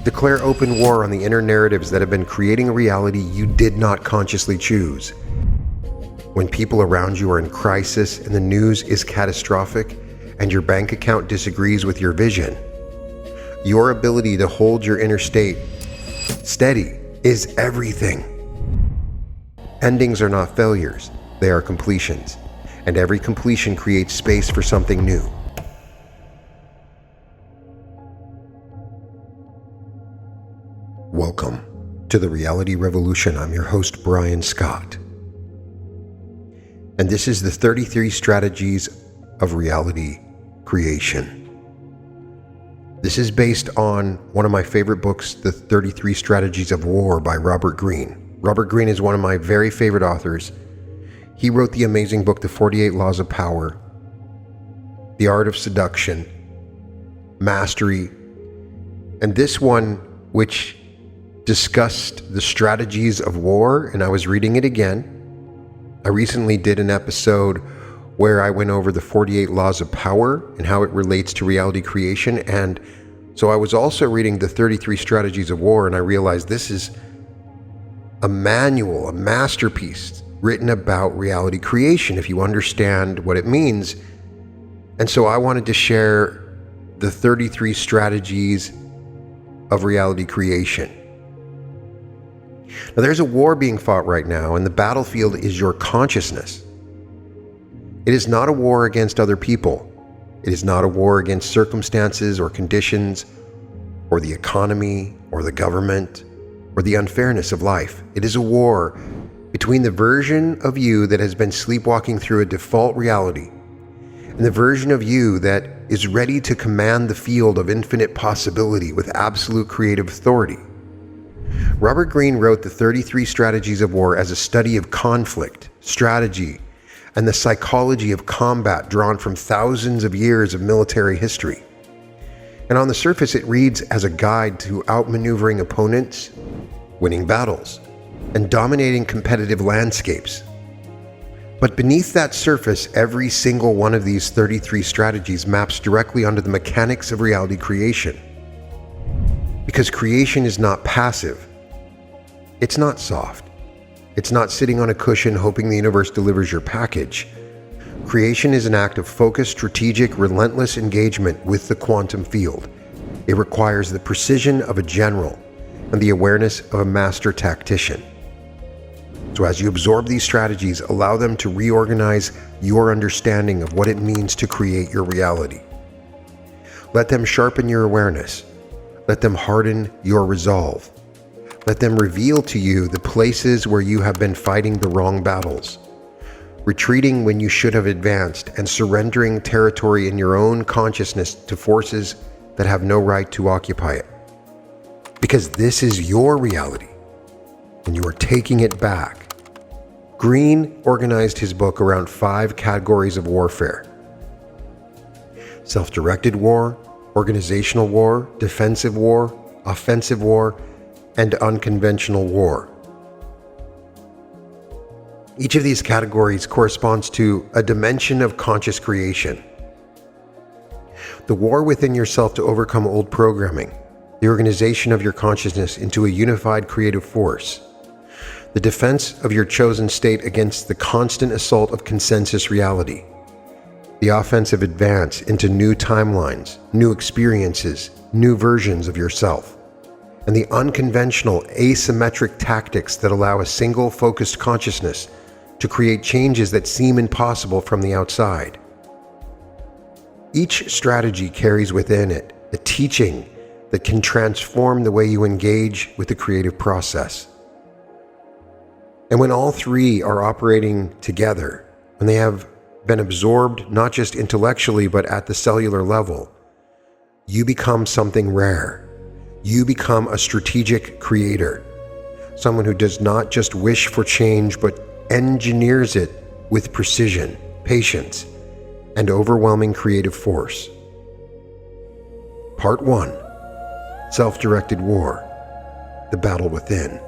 Declare open war on the inner narratives that have been creating a reality you did not consciously choose. When people around you are in crisis and the news is catastrophic and your bank account disagrees with your vision, your ability to hold your inner state steady is everything. Endings are not failures, they are completions, and every completion creates space for something new. Welcome to the Reality Revolution. I'm your host, Brian Scott. And this is the 33 Strategies of Reality Creation. This is based on one of my favorite books, The 33 Strategies of War by Robert Greene. Robert Greene is one of my very favorite authors. He wrote the amazing book, The 48 Laws of Power, The Art of Seduction, Mastery, and this one, which discussed the strategies of war, and I was reading it again. I recently did an episode where I went over the 48 Laws of Power and how it relates to reality creation, and so I was also reading the 33 Strategies of War, and I realized this is a manual, a masterpiece written about reality creation if you understand what it means. And so I wanted to share the 33 strategies of reality creation. Now, there's a war being fought right now, and the battlefield is your consciousness. It is not a war against other people. It is not a war against circumstances or conditions, or the economy, or the government, or the unfairness of life. It is a war between the version of you that has been sleepwalking through a default reality and the version of you that is ready to command the field of infinite possibility with absolute creative authority. Robert Greene wrote the 33 Strategies of War as a study of conflict, strategy, and the psychology of combat drawn from thousands of years of military history. And on the surface, it reads as a guide to outmaneuvering opponents, winning battles, and dominating competitive landscapes. But beneath that surface, every single one of these 33 strategies maps directly onto the mechanics of reality creation. Because creation is not passive. It's not soft. It's not sitting on a cushion hoping the universe delivers your package. Creation is an act of focused, strategic, relentless engagement with the quantum field. It requires the precision of a general and the awareness of a master tactician. So as you absorb these strategies, allow them to reorganize your understanding of what it means to create your reality. Let them sharpen your awareness. Let them harden your resolve. Let them reveal to you the places where you have been fighting the wrong battles, retreating when you should have advanced, and surrendering territory in your own consciousness to forces that have no right to occupy it. Because this is your reality, and you are taking it back. Greene organized his book around 5 categories of warfare: self-directed war, organizational war, defensive war, offensive war, and unconventional war. Each of these categories corresponds to a dimension of conscious creation. The war within yourself to overcome old programming, the organization of your consciousness into a unified creative force, the defense of your chosen state against the constant assault of consensus reality, the offensive advance into new timelines, new experiences, new versions of yourself, and the unconventional asymmetric tactics that allow a single focused consciousness to create changes that seem impossible from the outside. Each strategy carries within it a teaching that can transform the way you engage with the creative process. And when all 3 are operating together, when they have been absorbed not just intellectually but at the cellular level, you become something rare. You become a strategic creator, someone who does not just wish for change but engineers it with precision, patience, and overwhelming creative force. Part 1: Self-Directed War, the Battle Within.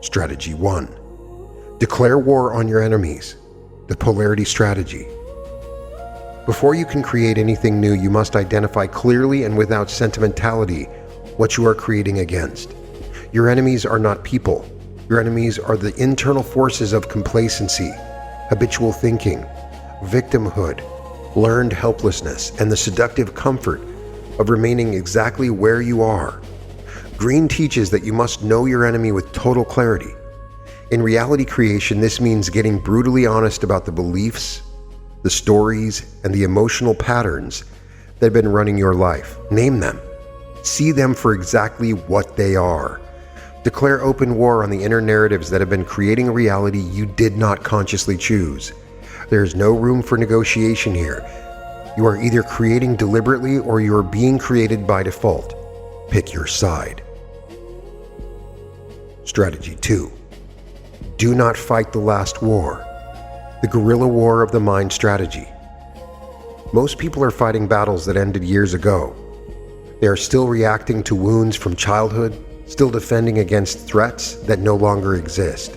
Strategy 1: Declare war on your enemies, the polarity strategy. Before you can create anything new, you must identify clearly and without sentimentality what you are creating against. Your enemies are not people. Your enemies are the internal forces of complacency, habitual thinking, victimhood, learned helplessness, and the seductive comfort of remaining exactly where you are. Greene teaches that you must know your enemy with total clarity. In reality creation, this means getting brutally honest about the beliefs, the stories, and the emotional patterns that have been running your life. Name them. See them for exactly what they are. Declare open war on the inner narratives that have been creating a reality you did not consciously choose. There is no room for negotiation here. You are either creating deliberately or you are being created by default. Pick your side. Strategy 2. Do not fight the last war. The guerrilla war of the mind strategy. Most people are fighting battles that ended years ago. They are still reacting to wounds from childhood, still defending against threats that no longer exist,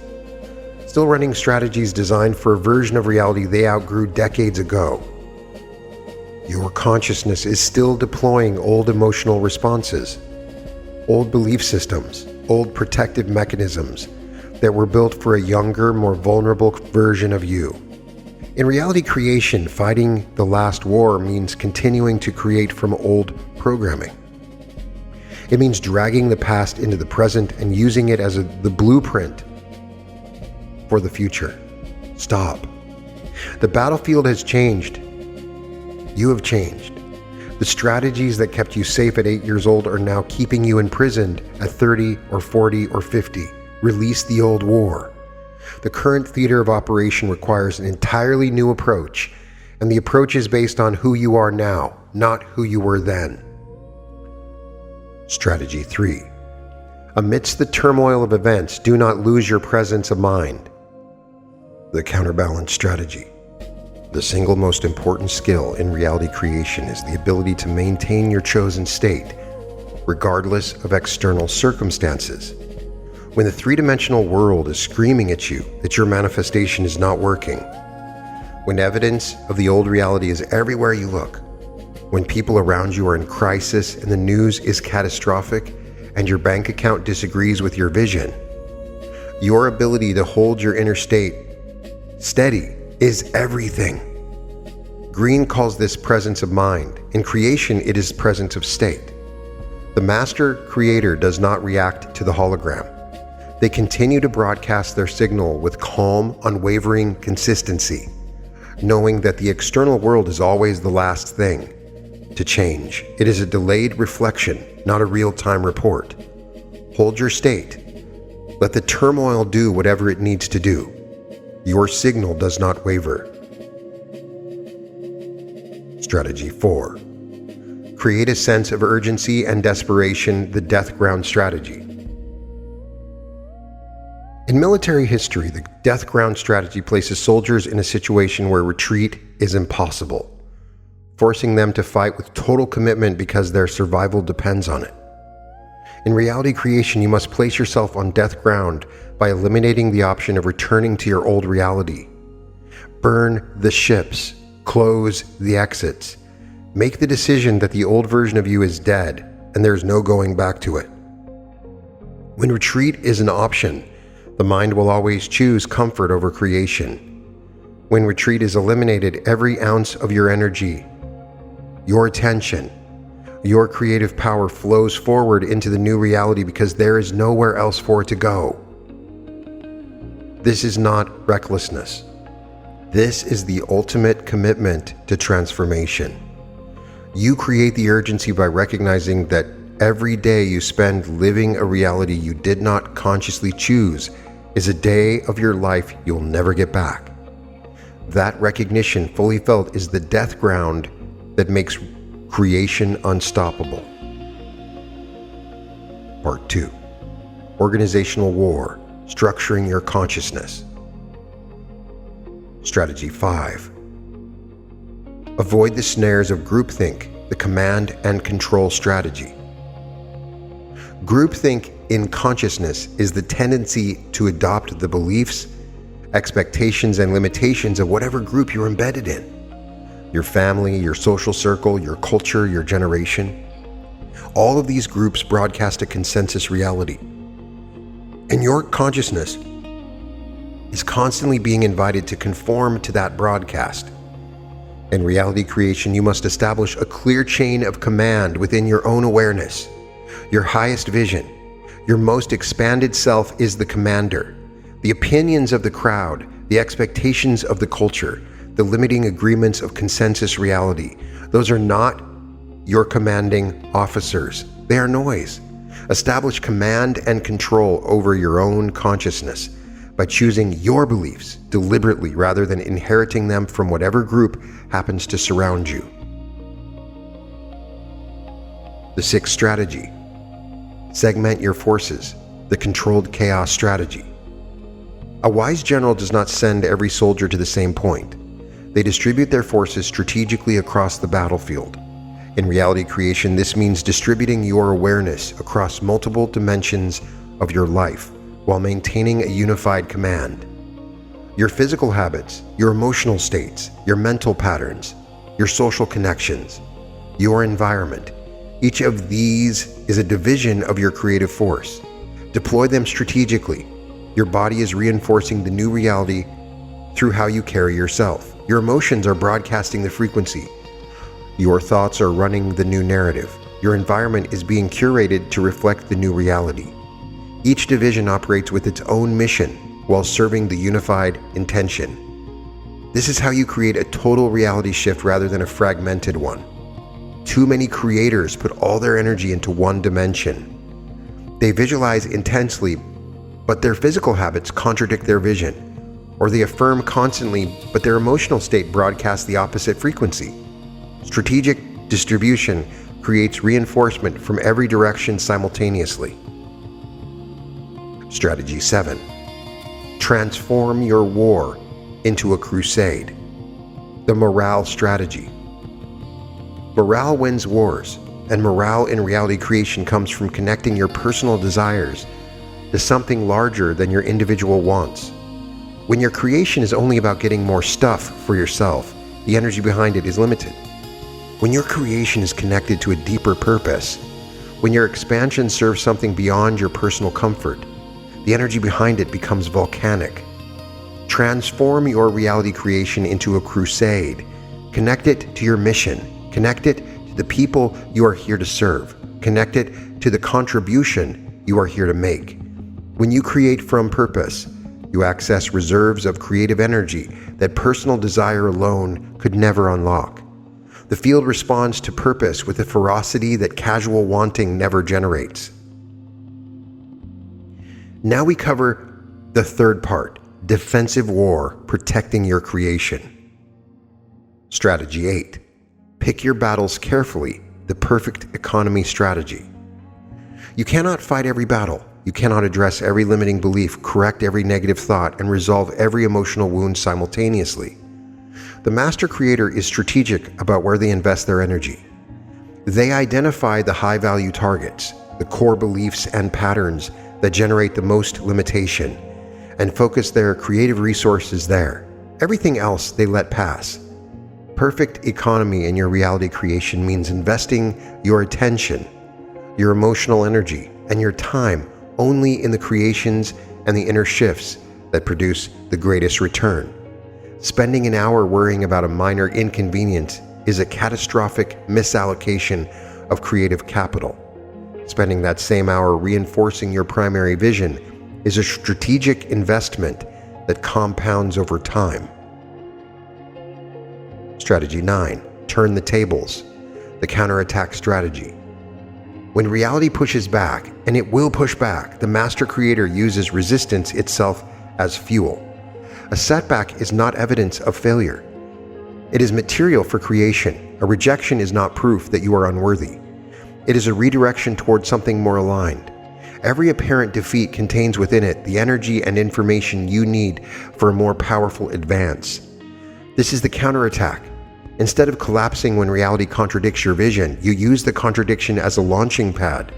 still running strategies designed for a version of reality they outgrew decades ago. Your consciousness is still deploying old emotional responses, old belief systems, old protective mechanisms that were built for a younger, more vulnerable version of you. In reality creation, fighting the last war means continuing to create from old programming. It means dragging the past into the present and using it as the blueprint for the future. Stop. The battlefield has changed. You have changed. The strategies that kept you safe at 8 years old are now keeping you imprisoned at 30 or 40 or 50. Release the old war. The current theater of operation requires an entirely new approach, and the approach is based on who you are now, not who you were then. Strategy 3. Amidst the turmoil of events, do not lose your presence of mind. The counterbalance strategy. The single most important skill in reality creation is the ability to maintain your chosen state, regardless of external circumstances. When the three-dimensional world is screaming at you that your manifestation is not working, when evidence of the old reality is everywhere you look, when people around you are in crisis and the news is catastrophic and your bank account disagrees with your vision, your ability to hold your inner state steady is everything. Greene calls this presence of mind. In creation, it is presence of state. The master creator does not react to the hologram. They continue to broadcast their signal with calm, unwavering consistency, knowing that the external world is always the last thing to change. It is a delayed reflection, not a real-time report. Hold your state. Let the turmoil do whatever it needs to do. Your signal does not waver. Strategy 4. Create a sense of urgency and desperation, the death ground strategy. In military history, the death ground strategy places soldiers in a situation where retreat is impossible, forcing them to fight with total commitment because their survival depends on it. In reality creation, you must place yourself on death ground by eliminating the option of returning to your old reality. Burn the ships, close the exits. Make the decision that the old version of you is dead and there's no going back to it. When retreat is an option, the mind will always choose comfort over creation. When retreat is eliminated, every ounce of your energy, your attention, your creative power flows forward into the new reality because there is nowhere else for it to go. This is not recklessness. This is the ultimate commitment to transformation. You create the urgency by recognizing that every day you spend living a reality you did not consciously choose is a day of your life you'll never get back. That recognition, fully felt, is the death ground that makes creation unstoppable. Part 2. Organizational war, structuring your consciousness. Strategy 5. Avoid the snares of groupthink, the command and control strategy. Groupthink in consciousness is the tendency to adopt the beliefs, expectations, and limitations of whatever group you're embedded in. Your family, your social circle, your culture, your generation. All of these groups broadcast a consensus reality. And your consciousness is constantly being invited to conform to that broadcast. In reality creation, you must establish a clear chain of command within your own awareness, your highest vision. Your most expanded self is the commander. The opinions of the crowd, the expectations of the culture, the limiting agreements of consensus reality, those are not your commanding officers. They are noise. Establish command and control over your own consciousness by choosing your beliefs deliberately rather than inheriting them from whatever group happens to surround you. The sixth strategy: segment your forces, the controlled chaos strategy. A wise general does not send every soldier to the same point. They distribute their forces strategically across the battlefield. In reality creation, this means distributing your awareness across multiple dimensions of your life while maintaining a unified command. Your physical habits, your emotional states, your mental patterns, your social connections, your environment, each of these is a division of your creative force. Deploy them strategically. Your body is reinforcing the new reality through how you carry yourself. Your emotions are broadcasting the frequency. Your thoughts are running the new narrative. Your environment is being curated to reflect the new reality. Each division operates with its own mission while serving the unified intention. This is how you create a total reality shift rather than a fragmented one. Too many creators put all their energy into one dimension. They visualize intensely, but their physical habits contradict their vision. Or they affirm constantly, but their emotional state broadcasts the opposite frequency. Strategic distribution creates reinforcement from every direction simultaneously. Strategy 7. Transform your war into a crusade. The morale strategy. Morale wins wars, and morale in reality creation comes from connecting your personal desires to something larger than your individual wants. When your creation is only about getting more stuff for yourself, the energy behind it is limited. When your creation is connected to a deeper purpose, when your expansion serves something beyond your personal comfort, the energy behind it becomes volcanic. Transform your reality creation into a crusade. Connect it to your mission. Connect it to the people you are here to serve. Connect it to the contribution you are here to make. When you create from purpose, you access reserves of creative energy that personal desire alone could never unlock. The field responds to purpose with a ferocity that casual wanting never generates. Now we cover the third part, defensive war, protecting your creation. Strategy 8. Pick your battles carefully, the perfect economy strategy. You cannot fight every battle. You cannot address every limiting belief, correct every negative thought, and resolve every emotional wound simultaneously. The master creator is strategic about where they invest their energy. They identify the high-value targets, the core beliefs and patterns that generate the most limitation, and focus their creative resources there. Everything else they let pass. Perfect economy in your reality creation means investing your attention, your emotional energy, and your time only in the creations and the inner shifts that produce the greatest return. Spending an hour worrying about a minor inconvenience is a catastrophic misallocation of creative capital. Spending that same hour reinforcing your primary vision is a strategic investment that compounds over time. Strategy 9. Turn the tables. The counterattack strategy. When reality pushes back, and it will push back, the master creator uses resistance itself as fuel. A setback is not evidence of failure. It is material for creation. A rejection is not proof that you are unworthy. It is a redirection toward something more aligned. Every apparent defeat contains within it the energy and information you need for a more powerful advance. This is the counterattack. Instead of collapsing when reality contradicts your vision, you use the contradiction as a launching pad.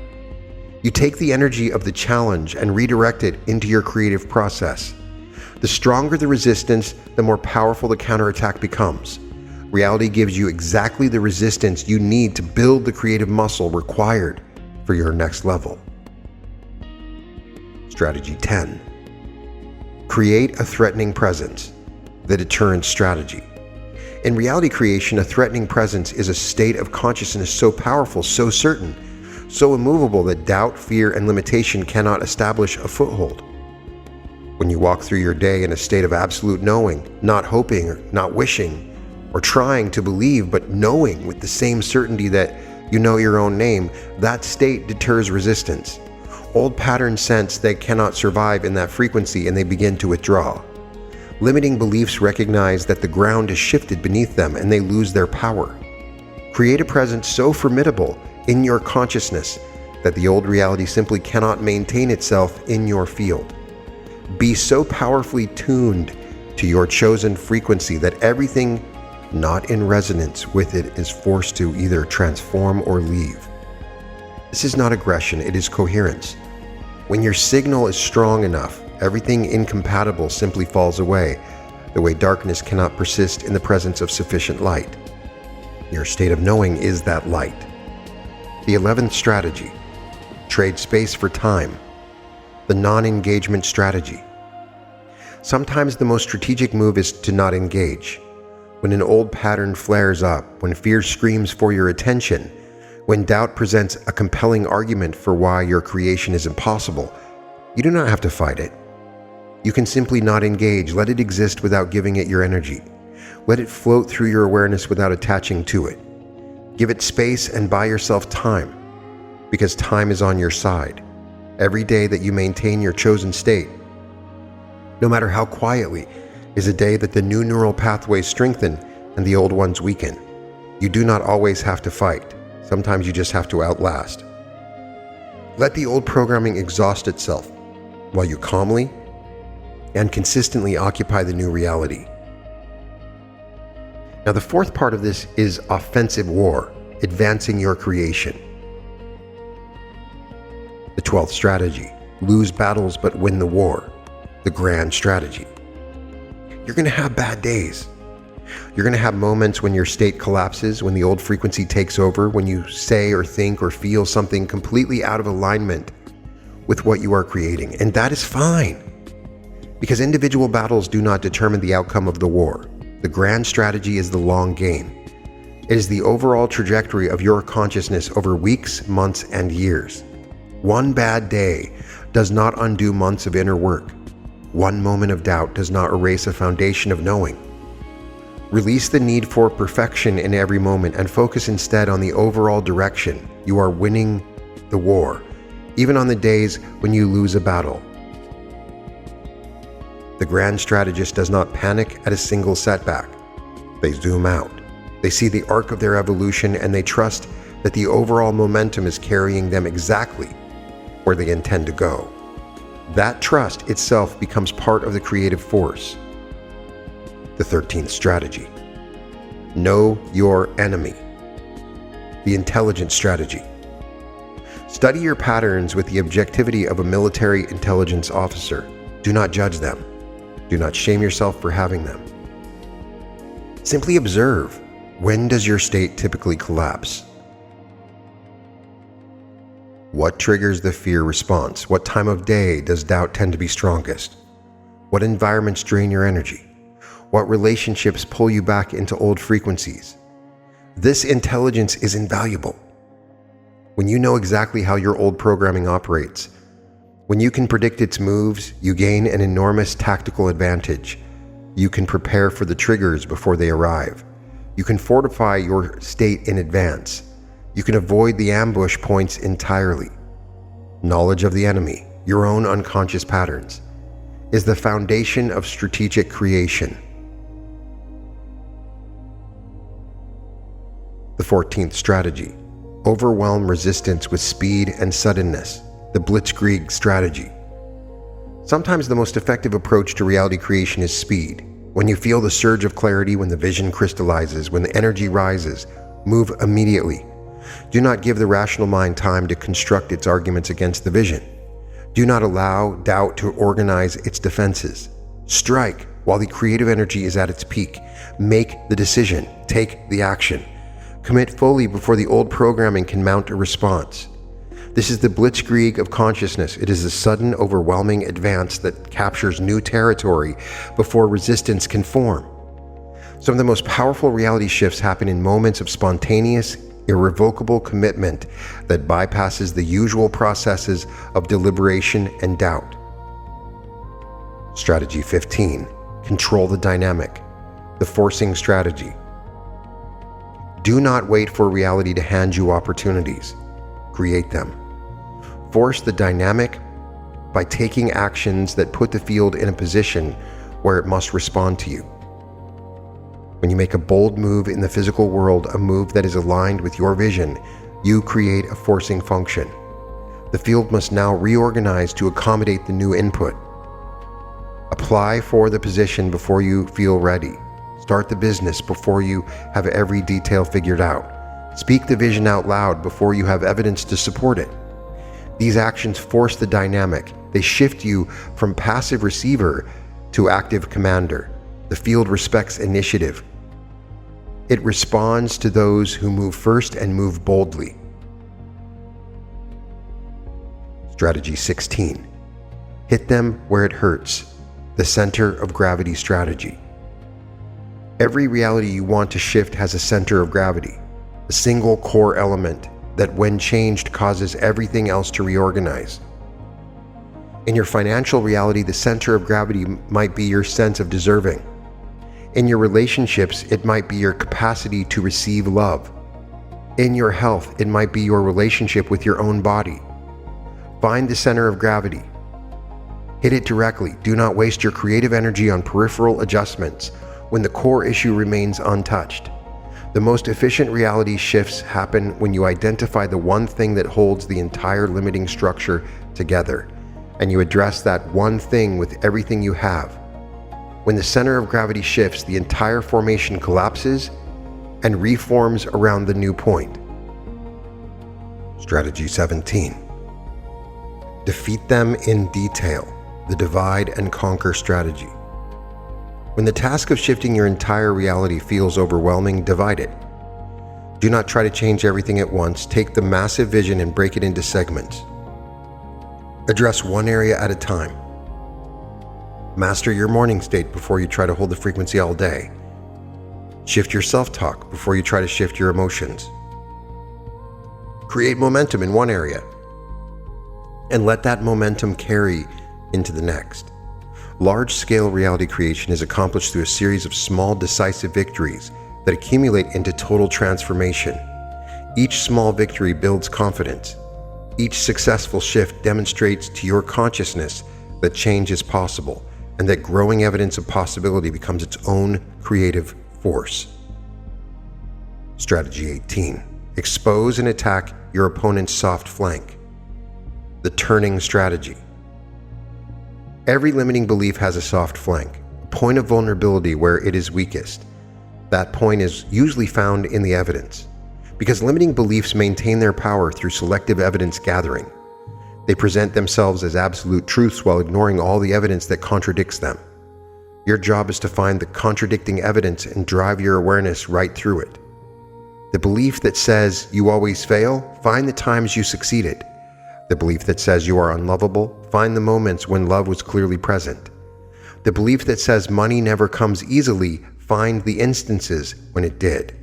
You take the energy of the challenge and redirect it into your creative process. The stronger the resistance, the more powerful the counterattack becomes. Reality gives you exactly the resistance you need to build the creative muscle required for your next level. Strategy 10. Create a threatening presence, the deterrent strategy. In reality creation, a threatening presence is a state of consciousness so powerful, so certain, so immovable that doubt, fear, and limitation cannot establish a foothold. When you walk through your day in a state of absolute knowing, not hoping or not wishing or trying to believe, but knowing with the same certainty that you know your own name, that state deters resistance. Old patterns sense they cannot survive in that frequency and they begin to withdraw. Limiting beliefs recognize that the ground is shifted beneath them and they lose their power. Create a presence so formidable in your consciousness that the old reality simply cannot maintain itself in your field. Be so powerfully tuned to your chosen frequency that everything not in resonance with it is forced to either transform or leave. This is not aggression, it is coherence. When your signal is strong enough, everything incompatible simply falls away, the way darkness cannot persist in the presence of sufficient light. Your state of knowing is that light. The 11th strategy. Trade space for time. The non-engagement strategy. Sometimes the most strategic move is to not engage. When an old pattern flares up, when fear screams for your attention, when doubt presents a compelling argument for why your creation is impossible, you do not have to fight it. You can simply not engage, let it exist without giving it your energy. Let it float through your awareness without attaching to it. Give it space and buy yourself time, because time is on your side. Every day that you maintain your chosen state, no matter how quietly, is a day that the new neural pathways strengthen and the old ones weaken. You do not always have to fight. Sometimes you just have to outlast. Let the old programming exhaust itself while you calmly and consistently occupy the new reality. Now, the fourth part of this is offensive war, advancing your creation. The 12th strategy, lose battles but win the war, the grand strategy. You're going to have bad days. You're going to have moments when your state collapses, when the old frequency takes over, when you say or think or feel something completely out of alignment with what you are creating. And that is fine, because individual battles do not determine the outcome of the war. The grand strategy is the long game. It is the overall trajectory of your consciousness over weeks, months, and years. One bad day does not undo months of inner work. One moment of doubt does not erase a foundation of knowing. Release the need for perfection in every moment and focus instead on the overall direction. You are winning the war, even on the days when you lose a battle. The grand strategist does not panic at a single setback. They zoom out. They see the arc of their evolution and they trust that the overall momentum is carrying them exactly where they intend to go. That trust itself becomes part of the creative force. The 13th strategy. Know your enemy. The intelligence strategy. Study your patterns with the objectivity of a military intelligence officer. Do not judge them. Do not shame yourself for having them. Simply observe. When does your state typically collapse? What triggers the fear response? What time of day does doubt tend to be strongest? What environments drain your energy? What relationships pull you back into old frequencies? This intelligence is invaluable. When you know exactly how your old programming operates, when you can predict its moves, you gain an enormous tactical advantage. You can prepare for the triggers before they arrive. You can fortify your state in advance. You can avoid the ambush points entirely. Knowledge of the enemy, your own unconscious patterns, is the foundation of strategic creation. The 14th strategy. Overwhelm resistance with speed and suddenness. The blitzkrieg strategy. Sometimes the most effective approach to reality creation is speed. When you feel the surge of clarity, when the vision crystallizes, when the energy rises, move immediately. Do not give the rational mind time to construct its arguments against the vision. Do not allow doubt to organize its defenses. Strike while the creative energy is at its peak. Make the decision. Take the action. Commit fully before the old programming can mount a response. This is the blitzkrieg of consciousness. It is a sudden, overwhelming advance that captures new territory before resistance can form. Some of the most powerful reality shifts happen in moments of spontaneous, irrevocable commitment that bypasses the usual processes of deliberation and doubt. Strategy 15. Control the dynamic. The forcing strategy. Do not wait for reality to hand you opportunities. Create them. Force the dynamic by taking actions that put the field in a position where it must respond to you. When you make a bold move in the physical world, a move that is aligned with your vision, you create a forcing function. The field must now reorganize to accommodate the new input. Apply for the position before you feel ready. Start the business before you have every detail figured out. Speak the vision out loud before you have evidence to support it. These actions force the dynamic. They shift you from passive receiver to active commander. The field respects initiative. It responds to those who move first and move boldly. Strategy 16. Hit them where it hurts. The center of gravity strategy. Every reality you want to shift has a center of gravity, a single core element that when changed causes everything else to reorganize. In your financial reality, the center of gravity might be your sense of deserving. In your relationships, it might be your capacity to receive love. In your health, it might be your relationship with your own body. Find the center of gravity. Hit it directly. Do not waste your creative energy on peripheral adjustments when the core issue remains untouched. The most efficient reality shifts happen when you identify the one thing that holds the entire limiting structure together, and you address that one thing with everything you have. When the center of gravity shifts, the entire formation collapses and reforms around the new point. Strategy 17. Defeat them in detail. The divide and conquer strategy. When the task of shifting your entire reality feels overwhelming, divide it. Do not try to change everything at once. Take the massive vision and break it into segments. Address one area at a time. Master your morning state before you try to hold the frequency all day. Shift your self-talk before you try to shift your emotions. Create momentum in one area and let that momentum carry into the next. Large-scale reality creation is accomplished through a series of small, decisive victories that accumulate into total transformation. Each small victory builds confidence. Each successful shift demonstrates to your consciousness that change is possible and that growing evidence of possibility becomes its own creative force. Strategy 18. Expose and attack your opponent's soft flank. The turning strategy. Every limiting belief has a soft flank, a point of vulnerability where it is weakest. That point is usually found in the evidence, because limiting beliefs maintain their power through selective evidence gathering. They present themselves as absolute truths while ignoring all the evidence that contradicts them. Your job is to find the contradicting evidence and drive your awareness right through it. The belief that says you always fail, find the times you succeeded. The belief that says you are unlovable, find the moments when love was clearly present. The belief that says money never comes easily, find the instances when it did.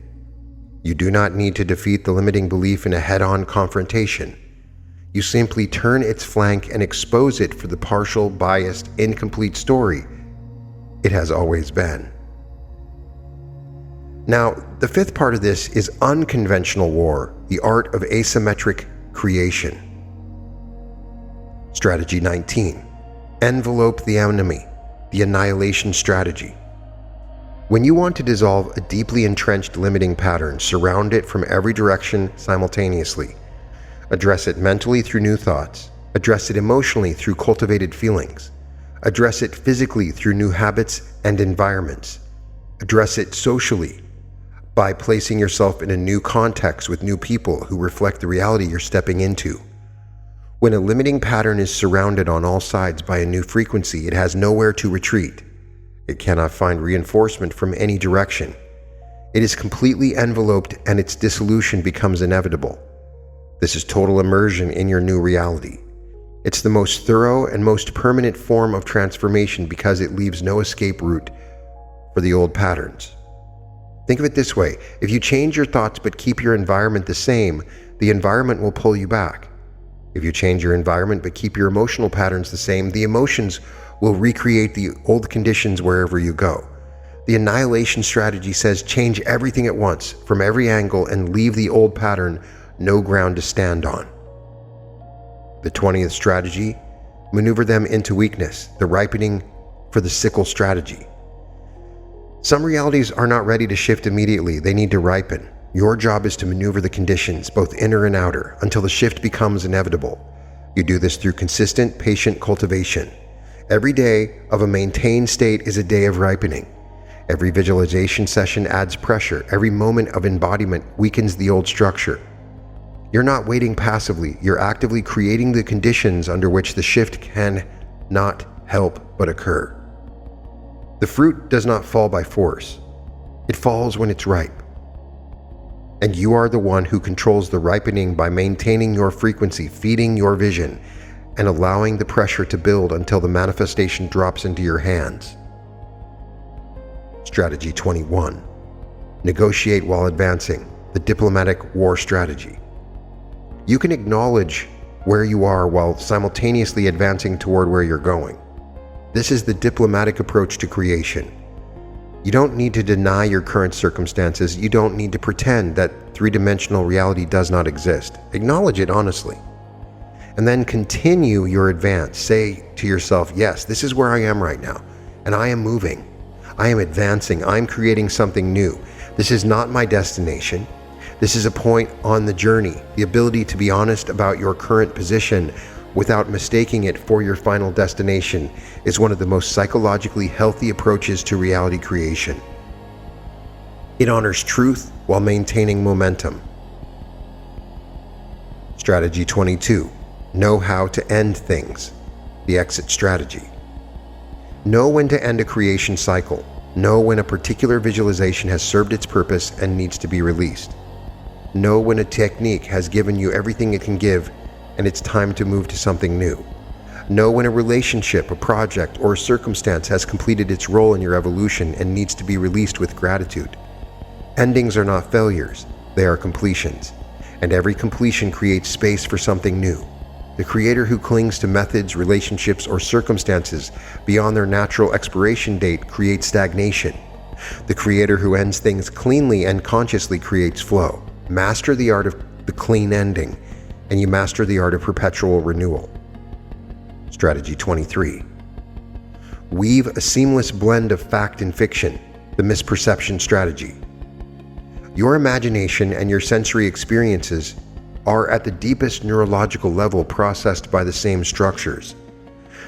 You do not need to defeat the limiting belief in a head-on confrontation. You simply turn its flank and expose it for the partial, biased, incomplete story it has always been. Now, the fifth part of this is unconventional war, the art of asymmetric creation. Strategy 19. Envelope the enemy, the annihilation strategy. When you want to dissolve a deeply entrenched limiting pattern, surround it from every direction simultaneously. Address it mentally through new thoughts. Address it emotionally through cultivated feelings. Address it physically through new habits and environments. Address it socially by placing yourself in a new context with new people who reflect the reality you're stepping into. When a limiting pattern is surrounded on all sides by a new frequency, it has nowhere to retreat. It cannot find reinforcement from any direction. It is completely enveloped and its dissolution becomes inevitable. This is total immersion in your new reality. It's the most thorough and most permanent form of transformation because it leaves no escape route for the old patterns. Think of it this way: if you change your thoughts but keep your environment the same, the environment will pull you back. If you change your environment but keep your emotional patterns the same, the emotions will recreate the old conditions wherever you go. The annihilation strategy says change everything at once, from every angle, and leave the old pattern no ground to stand on. The 20th strategy: maneuver them into weakness, the ripening for the sickle strategy. Some realities are not ready to shift immediately, they need to ripen. Your job is to maneuver the conditions, both inner and outer, until the shift becomes inevitable. You do this through consistent, patient cultivation. Every day of a maintained state is a day of ripening. Every visualization session adds pressure. Every moment of embodiment weakens the old structure. You're not waiting passively, you're actively creating the conditions under which the shift can not help but occur. The fruit does not fall by force. It falls when it's ripe. And you are the one who controls the ripening by maintaining your frequency, feeding your vision, and allowing the pressure to build until the manifestation drops into your hands. Strategy 21. Negotiate while advancing, the diplomatic war strategy. You can acknowledge where you are while simultaneously advancing toward where you're going. This is the diplomatic approach to creation. You don't need to deny your current circumstances. You don't need to pretend that three-dimensional reality does not exist. Acknowledge it honestly. And then continue your advance. Say to yourself, yes, this is where I am right now, and I am moving. I am advancing. I'm creating something new. This is not my destination. This is a point on the journey. The ability to be honest about your current position without mistaking it for your final destination is one of the most psychologically healthy approaches to reality creation. It honors truth while maintaining momentum. Strategy 22. Know how to end things. The exit strategy. Know when to end a creation cycle. Know when a particular visualization has served its purpose and needs to be released. Know when a technique has given you everything it can give and it's time to move to something new. Know when a relationship, a project, or a circumstance has completed its role in your evolution and needs to be released with gratitude. Endings are not failures, they are completions, and every completion creates space for something new. The creator who clings to methods, relationships, or circumstances beyond their natural expiration date creates stagnation. The creator who ends things cleanly and consciously creates flow. Master the art of the clean ending, and you master the art of perpetual renewal. Strategy 23. Weave a seamless blend of fact and fiction, the misperception strategy. Your imagination and your sensory experiences are at the deepest neurological level processed by the same structures.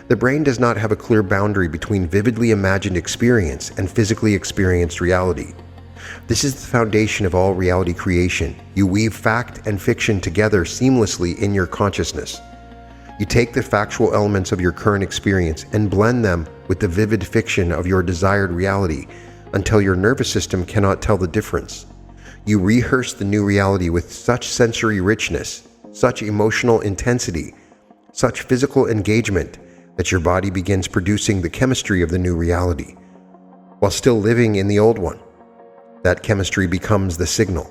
The brain does not have a clear boundary between vividly imagined experience and physically experienced reality. This is the foundation of all reality creation. You weave fact and fiction together seamlessly in your consciousness. You take the factual elements of your current experience and blend them with the vivid fiction of your desired reality until your nervous system cannot tell the difference. You rehearse the new reality with such sensory richness, such emotional intensity, such physical engagement that your body begins producing the chemistry of the new reality, while still living in the old one. That chemistry becomes the signal.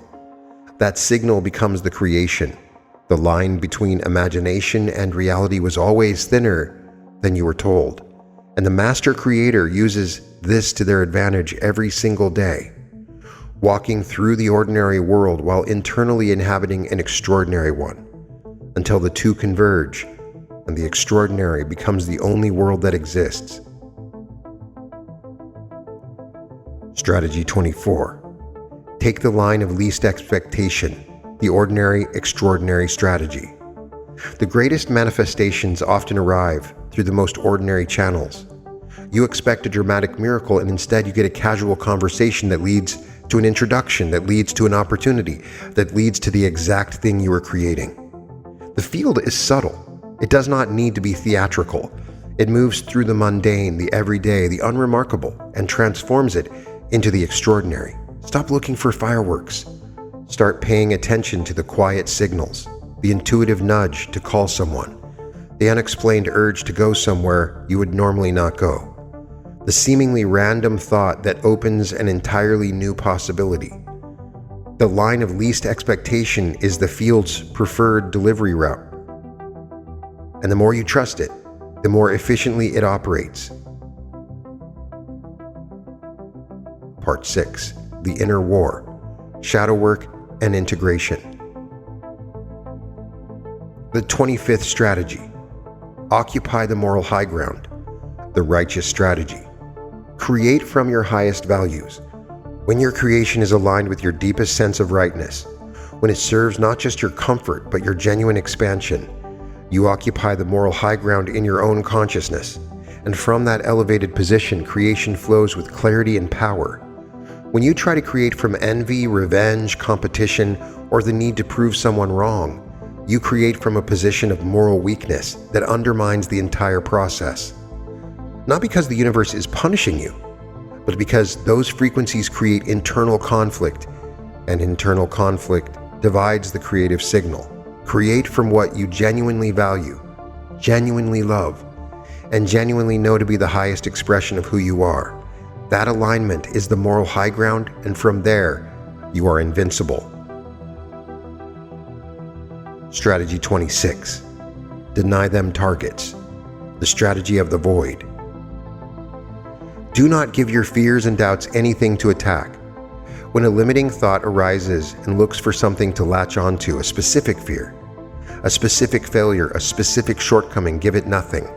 That signal becomes the creation. The line between imagination and reality was always thinner than you were told, and the master creator uses this to their advantage every single day, walking through the ordinary world while internally inhabiting an extraordinary one, until the two converge and the extraordinary becomes the only world that exists. Strategy 24. Take the line of least expectation, the ordinary, extraordinary strategy. The greatest manifestations often arrive through the most ordinary channels. You expect a dramatic miracle, and instead you get a casual conversation that leads to an introduction, that leads to an opportunity, that leads to the exact thing you were creating. The field is subtle. It does not need to be theatrical. It moves through the mundane, the everyday, the unremarkable, and transforms it into the extraordinary. Stop looking for fireworks. Start paying attention to the quiet signals, the intuitive nudge to call someone, the unexplained urge to go somewhere you would normally not go, the seemingly random thought that opens an entirely new possibility. The line of least expectation is the field's preferred delivery route. And the more you trust it, the more efficiently it operates. Part 6. The Inner War. Shadow Work and Integration. The 25th Strategy. Occupy the moral high ground. The righteous strategy. Create from your highest values. When your creation is aligned with your deepest sense of rightness, when it serves not just your comfort but your genuine expansion, you occupy the moral high ground in your own consciousness, and from that elevated position, creation flows with clarity and power. When you try to create from envy, revenge, competition, or the need to prove someone wrong, you create from a position of moral weakness that undermines the entire process. Not because the universe is punishing you, but because those frequencies create internal conflict, and internal conflict divides the creative signal. Create from what you genuinely value, genuinely love, and genuinely know to be the highest expression of who you are. That alignment is the moral high ground, and from there, you are invincible. Strategy 26. Deny them targets. The strategy of the void. Do not give your fears and doubts anything to attack. When a limiting thought arises and looks for something to latch onto, a specific fear, a specific failure, a specific shortcoming, give it nothing.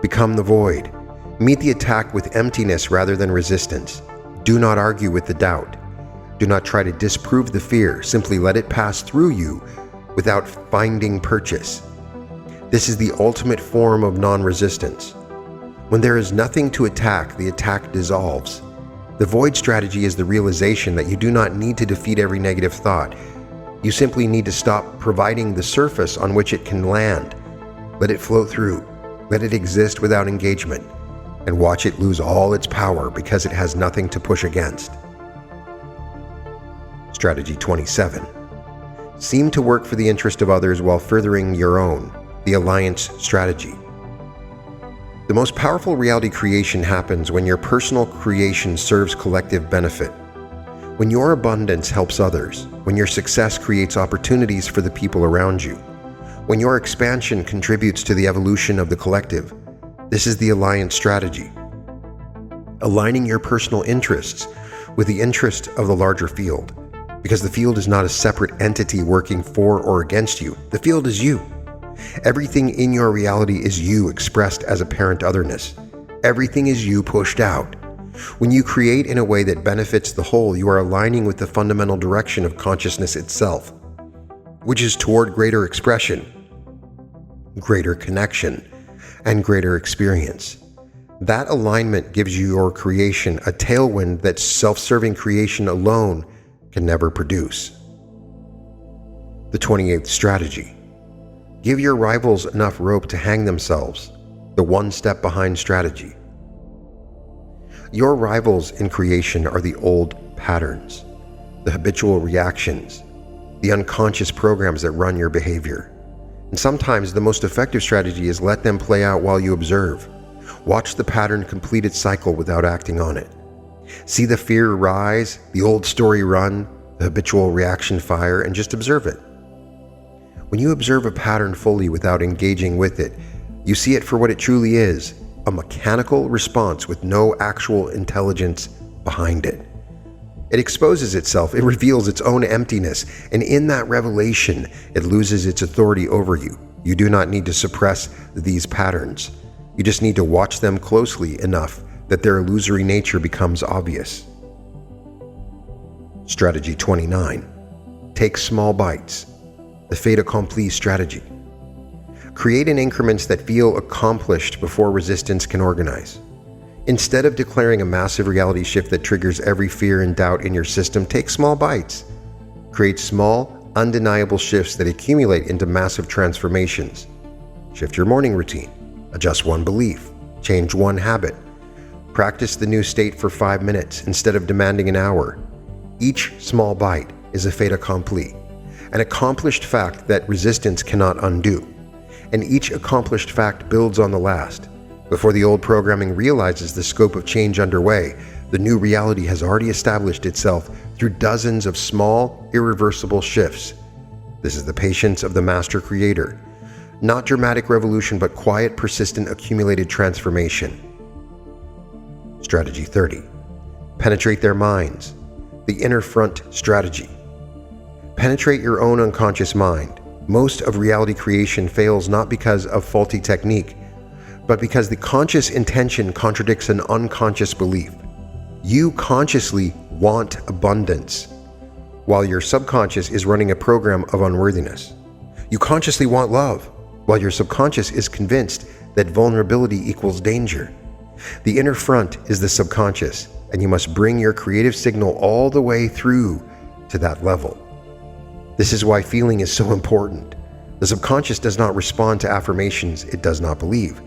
Become the void. Meet the attack with emptiness rather than resistance. Do not argue with the doubt. Do not try to disprove the fear. Simply let it pass through you without finding purchase. This is the ultimate form of non-resistance. When there is nothing to attack, the attack dissolves. The void strategy is the realization that you do not need to defeat every negative thought. You simply need to stop providing the surface on which it can land. Let it float through. Let it exist without engagement, and watch it lose all its power because it has nothing to push against. Strategy 27. Seem to work for the interest of others while furthering your own, the alliance strategy. The most powerful reality creation happens when your personal creation serves collective benefit. When your abundance helps others, when your success creates opportunities for the people around you, when your expansion contributes to the evolution of the collective, this is the alliance strategy. Aligning your personal interests with the interest of the larger field, because the field is not a separate entity working for or against you. The field is you. Everything in your reality is you expressed as apparent otherness. Everything is you pushed out. When you create in a way that benefits the whole, you are aligning with the fundamental direction of consciousness itself, which is toward greater expression, greater connection, and greater experience. That alignment gives your creation a tailwind that self-serving creation alone can never produce. The 28th strategy. Give your rivals enough rope to hang themselves. The one step behind strategy. Your rivals in creation are the old patterns, the habitual reactions, the unconscious programs that run your behavior. And sometimes the most effective strategy is let them play out while you observe. Watch the pattern complete its cycle without acting on it. See the fear rise, the old story run, the habitual reaction fire, and just observe it. When you observe a pattern fully without engaging with it, you see it for what it truly is, a mechanical response with no actual intelligence behind it. It exposes itself, it reveals its own emptiness, and in that revelation, it loses its authority over you. You do not need to suppress these patterns. You just need to watch them closely enough that their illusory nature becomes obvious. Strategy 29. Take small bites. The fait accompli strategy. Create in increments that feel accomplished before resistance can organize. Instead of declaring a massive reality shift that triggers every fear and doubt in your system, take small bites. Create small, undeniable shifts that accumulate into massive transformations. Shift your morning routine. Adjust one belief. Change one habit. Practice the new state for 5 minutes instead of demanding an hour. Each small bite is a fait accompli, an accomplished fact that resistance cannot undo. And each accomplished fact builds on the last. Before the old programming realizes the scope of change underway, the new reality has already established itself through dozens of small, irreversible shifts. This is the patience of the master creator. Not dramatic revolution, but quiet, persistent, accumulated transformation. Strategy 30. Penetrate their minds. The inner front strategy. Penetrate your own unconscious mind. Most of reality creation fails not because of faulty technique, but because the conscious intention contradicts an unconscious belief. You consciously want abundance, while your subconscious is running a program of unworthiness. You consciously want love, while your subconscious is convinced that vulnerability equals danger. The inner front is the subconscious, and you must bring your creative signal all the way through to that level. This is why feeling is so important. The subconscious does not respond to affirmations it does not believe.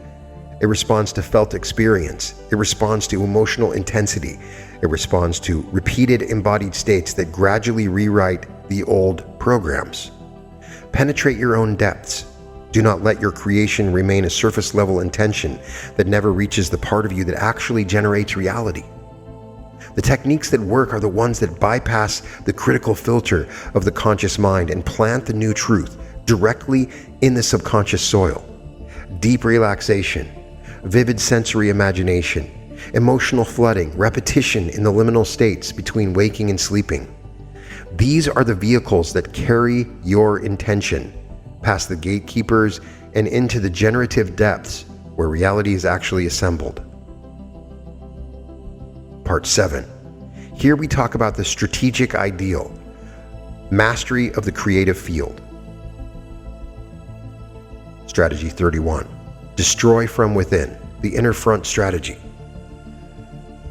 It responds to felt experience. It responds to emotional intensity. It responds to repeated embodied states that gradually rewrite the old programs. Penetrate your own depths. Do not let your creation remain a surface-level intention that never reaches the part of you that actually generates reality. The techniques that work are the ones that bypass the critical filter of the conscious mind and plant the new truth directly in the subconscious soil. Deep relaxation, vivid sensory imagination, emotional flooding, repetition in the liminal states between waking and sleeping. These are the vehicles that carry your intention past the gatekeepers and into the generative depths where reality is actually assembled. Part 7. Here we talk about the strategic ideal, mastery of the creative field. Strategy 31. Destroy from within, the inner front strategy.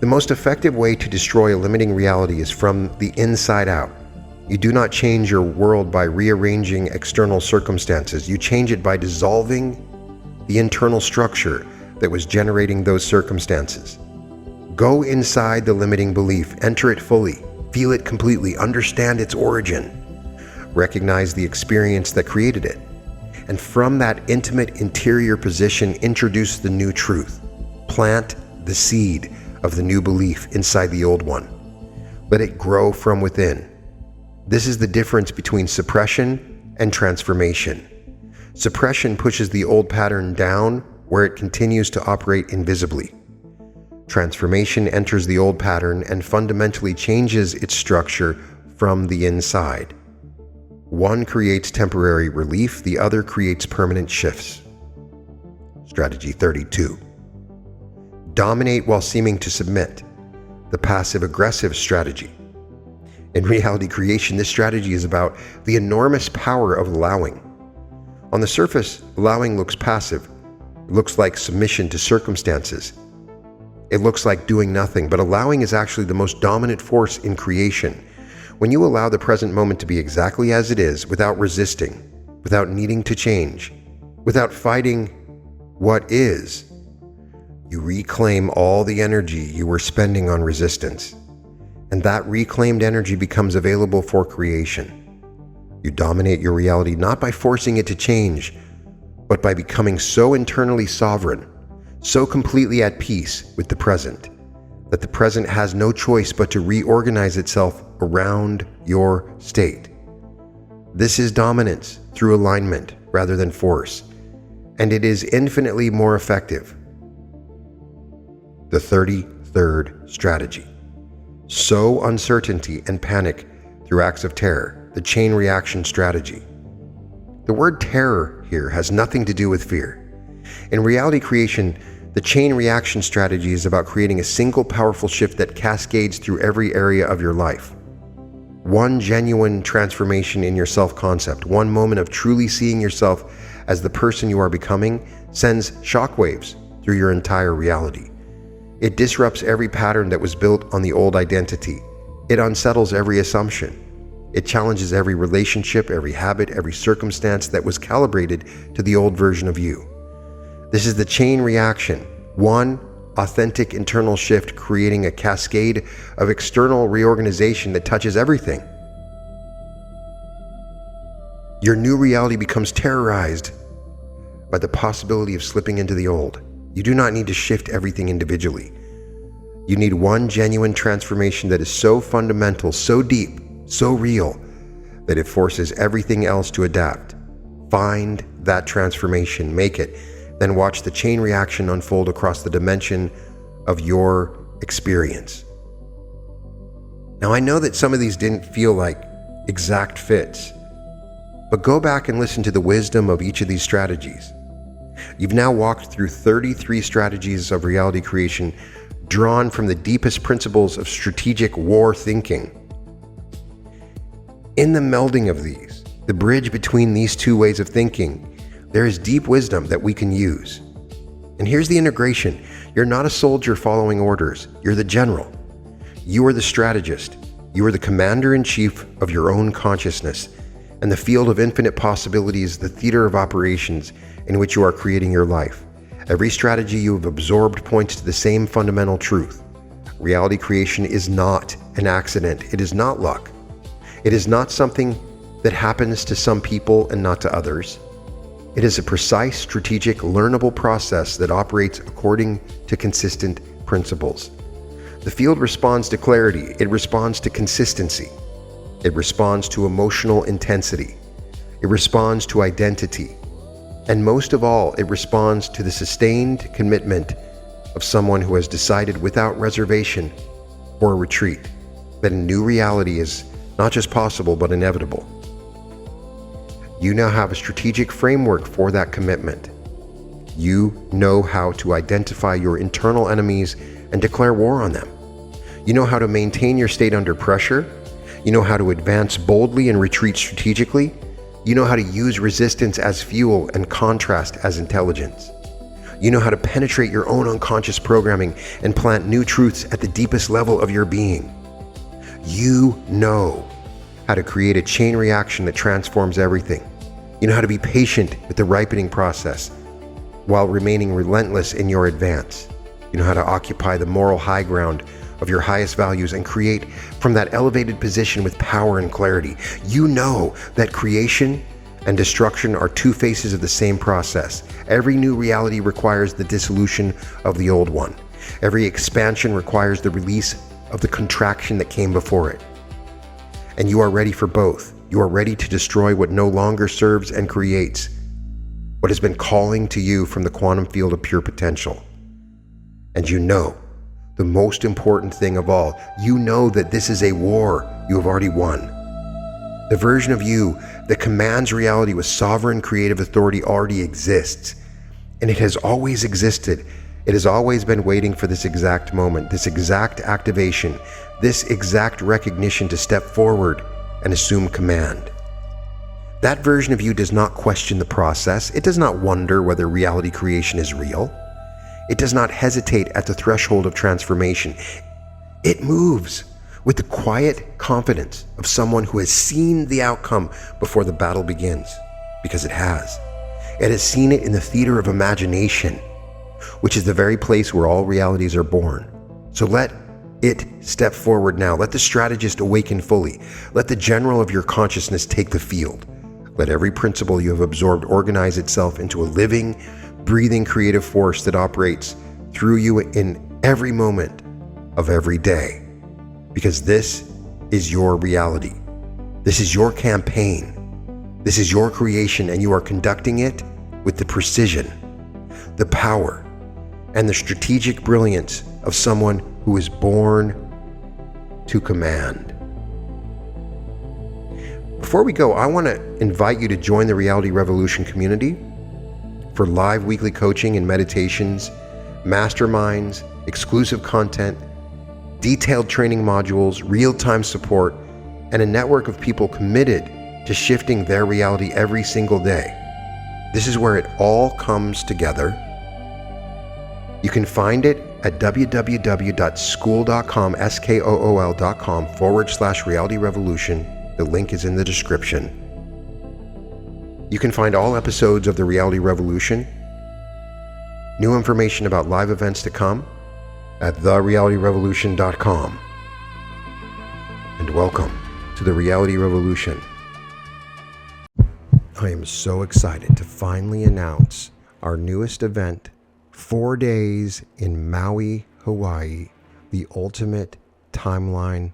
The most effective way to destroy a limiting reality is from the inside out. You do not change your world by rearranging external circumstances. You change it by dissolving the internal structure that was generating those circumstances. Go inside the limiting belief, enter it fully, feel it completely, understand its origin, recognize the experience that created it, and from that intimate interior position, introduce the new truth. Plant the seed of the new belief inside the old one. Let it grow from within. This is the difference between suppression and transformation. Suppression pushes the old pattern down where it continues to operate invisibly. Transformation enters the old pattern and fundamentally changes its structure from the inside. One creates temporary relief, the other creates permanent shifts. Strategy 32. Dominate while seeming to submit, the passive-aggressive strategy. In reality creation, this strategy is about the enormous power of allowing. On the surface, allowing looks passive. It looks like submission to circumstances. It looks like doing nothing, but allowing is actually the most dominant force in creation. When you allow the present moment to be exactly as it is, without resisting, without needing to change, without fighting what is, you reclaim all the energy you were spending on resistance. And that reclaimed energy becomes available for creation. You dominate your reality not by forcing it to change, but by becoming so internally sovereign, so completely at peace with the present, that the present has no choice but to reorganize itself around your state. This is dominance through alignment rather than force, and it is infinitely more effective. The 33rd strategy. Sow uncertainty and panic through acts of terror, the chain reaction strategy. The word terror here has nothing to do with fear. In reality creation, the chain reaction strategy is about creating a single powerful shift that cascades through every area of your life. One genuine transformation in your self-concept, one moment of truly seeing yourself as the person you are becoming, sends shockwaves through your entire reality. It disrupts every pattern that was built on the old identity. It unsettles every assumption. It challenges every relationship, every habit, every circumstance that was calibrated to the old version of you. This is the chain reaction. One authentic internal shift creating a cascade of external reorganization that touches everything. Your new reality becomes terrorized by the possibility of slipping into the old. You do not need to shift everything individually. You need one genuine transformation that is so fundamental, so deep, so real, that it forces everything else to adapt. Find that transformation, make it, then watch the chain reaction unfold across the dimension of your experience. Now, I know that some of these didn't feel like exact fits, but go back and listen to the wisdom of each of these strategies. You've now walked through 33 strategies of reality creation drawn from the deepest principles of strategic war thinking. In the melding of these, the bridge between these two ways of thinking, there is deep wisdom that we can use. And here's the integration. You're not a soldier following orders. You're the general. You are the strategist. You are the commander-in-chief of your own consciousness and the field of infinite possibilities, the theater of operations in which you are creating your life. Every strategy you have absorbed points to the same fundamental truth. Reality creation is not an accident. It is not luck. It is not something that happens to some people and not to others. It is a precise, strategic, learnable process that operates according to consistent principles. The field responds to clarity. It responds to consistency. It responds to emotional intensity. It responds to identity. And most of all, it responds to the sustained commitment of someone who has decided without reservation for a retreat, that a new reality is not just possible, but inevitable. You now have a strategic framework for that commitment. You know how to identify your internal enemies and declare war on them. You know how to maintain your state under pressure. You know how to advance boldly and retreat strategically. You know how to use resistance as fuel and contrast as intelligence. You know how to penetrate your own unconscious programming and plant new truths at the deepest level of your being. You know how to create a chain reaction that transforms everything. You know how to be patient with the ripening process while remaining relentless in your advance. You know how to occupy the moral high ground of your highest values and create from that elevated position with power and clarity. You know that creation and destruction are two faces of the same process. Every new reality requires the dissolution of the old one. Every expansion requires the release of the contraction that came before it. And you are ready for both. You are ready to destroy what no longer serves and creates what has been calling to you from the quantum field of pure potential. And you know the most important thing of all, you know that this is a war you have already won. The version of you that commands reality with sovereign creative authority already exists, and it has always existed. It has always been waiting for this exact moment, this exact activation, this exact recognition to step forward and assume command. That version of you does not question the process. It does not wonder whether reality creation is real. It does not hesitate at the threshold of transformation. It moves with the quiet confidence of someone who has seen the outcome before the battle begins, because it has. It has seen it in the theater of imagination, which is the very place where all realities are born. So let it step forward now. Let the strategist awaken fully. Let the general of your consciousness take the field. Let every principle you have absorbed organize itself into a living, breathing creative force that operates through you in every moment of every day. Because this is your reality. This is your campaign. This is your creation, and you are conducting it with the precision, the power, and the strategic brilliance of someone who is born to command. Before we go, I want to invite you to join the Reality Revolution community for live weekly coaching and meditations, masterminds, exclusive content, detailed training modules, real-time support, and a network of people committed to shifting their reality every single day. This is where it all comes together. You can find it at www.skool.com/reality revolution. The link is in the description. You can find all episodes of the Reality Revolution New information about live events to come at therealityrevolution.com. And welcome to the Reality Revolution. I am so excited to finally announce our newest event, 4 days in Maui, Hawaii, the ultimate timeline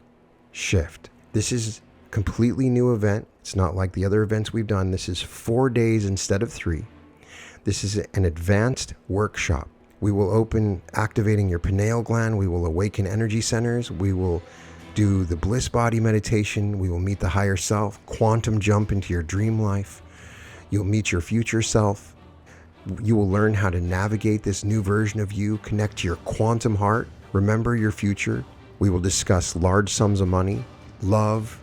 shift. This is a completely new event. It's not like the other events we've done. This is 4 days instead of 3. This is an advanced workshop. We will open activating your pineal gland. We will awaken energy centers. We will do the bliss body meditation. We will meet the higher self, quantum jump into your dream life. You'll meet your future self. You will learn how to navigate this new version of you, connect to your quantum heart, remember your future. We will discuss large sums of money, love,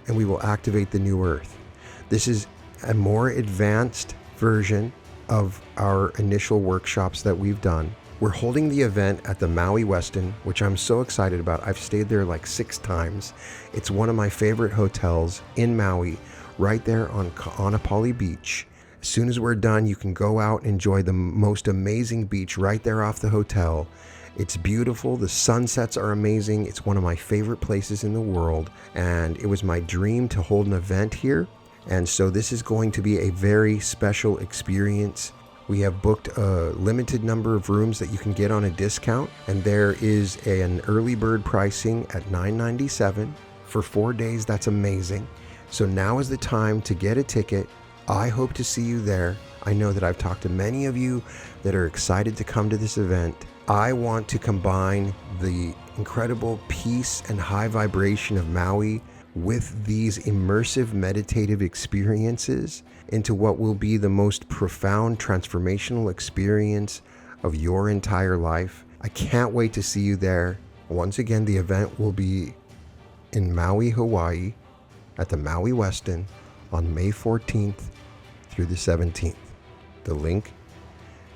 and we will activate the new earth. This is a more advanced version of our initial workshops that we've done. We're holding the event at the Maui Westin, which I'm so excited about. I've stayed there like 6 times. It's one of my favorite hotels in Maui, right there on Kaanapali Beach. As soon as we're done, you can go out and enjoy the most amazing beach right there off the hotel. It's beautiful. The sunsets are amazing. It's one of my favorite places in the world, and it was my dream to hold an event here. And so this is going to be a very special experience. We have booked a limited number of rooms that you can get on a discount, and there is an early bird pricing at $997 for 4 days. That's amazing. So now is the time to get a ticket. I hope to see you there. I know that I've talked to many of you that are excited to come to this event. I want to combine the incredible peace and high vibration of Maui with these immersive meditative experiences into what will be the most profound transformational experience of your entire life. I can't wait to see you there. Once again, the event will be in Maui, Hawaii, at the Maui Westin on May 14th through the 17th. The link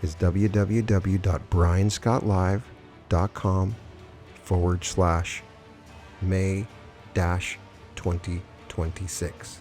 is www.brianscottlive.com/May-2026.